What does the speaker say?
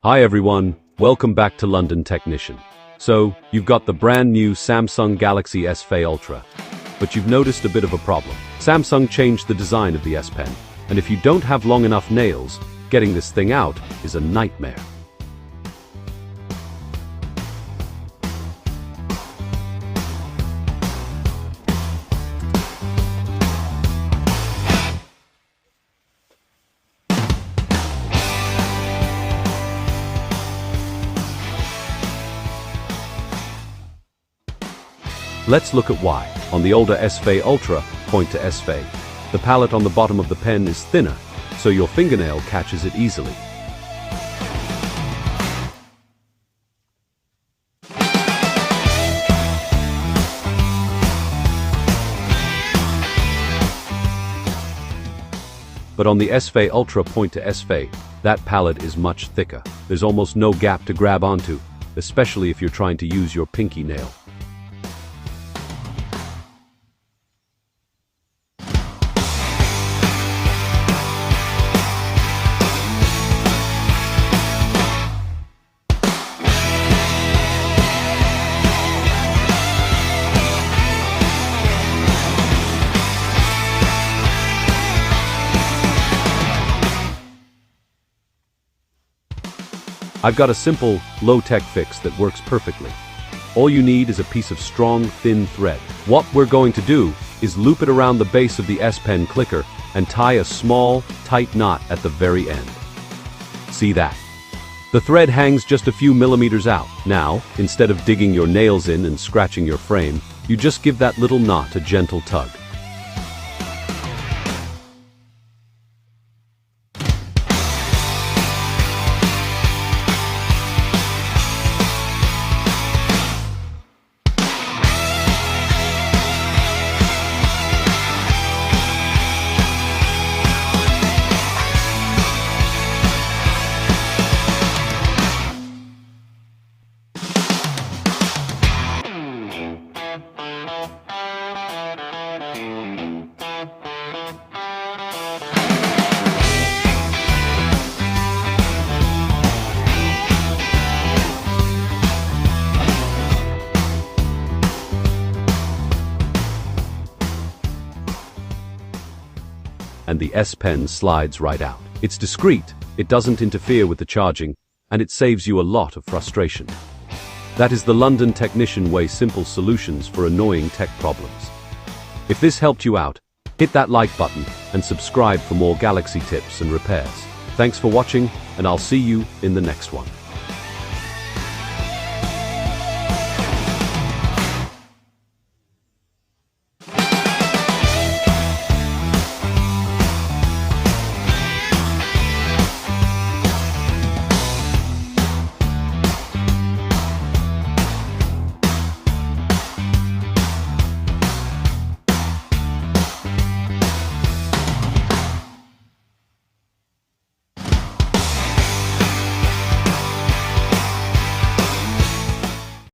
Hi everyone, welcome back to London Technician. So, you've got the brand new Samsung Galaxy S24 Ultra. But you've noticed a bit of a problem. Samsung changed the design of the S Pen, and if you don't have long enough nails, getting this thing out is a nightmare. Let's look at why. On the older S24 Ultra, point to S24, the palette on the bottom of the pen is thinner, so your fingernail catches it easily. But on the S24 Ultra, point to S24, that palette is much thicker. There's almost no gap to grab onto, especially if you're trying to use your pinky nail. I've got a simple, low-tech fix that works perfectly. All you need is a piece of strong, thin thread. What we're going to do is loop it around the base of the S Pen clicker and tie a small, tight knot at the very end. See that? The thread hangs just a few millimeters out. Now, instead of digging your nails in and scratching your frame, you just give that little knot a gentle tug. And the S Pen slides right out. It's discreet, it doesn't interfere with the charging, and it saves you a lot of frustration. That is the London Technician way, simple solutions for annoying tech problems. If this helped you out, hit that like button and subscribe for more Galaxy tips and repairs. Thanks for watching, and I'll see you in the next one.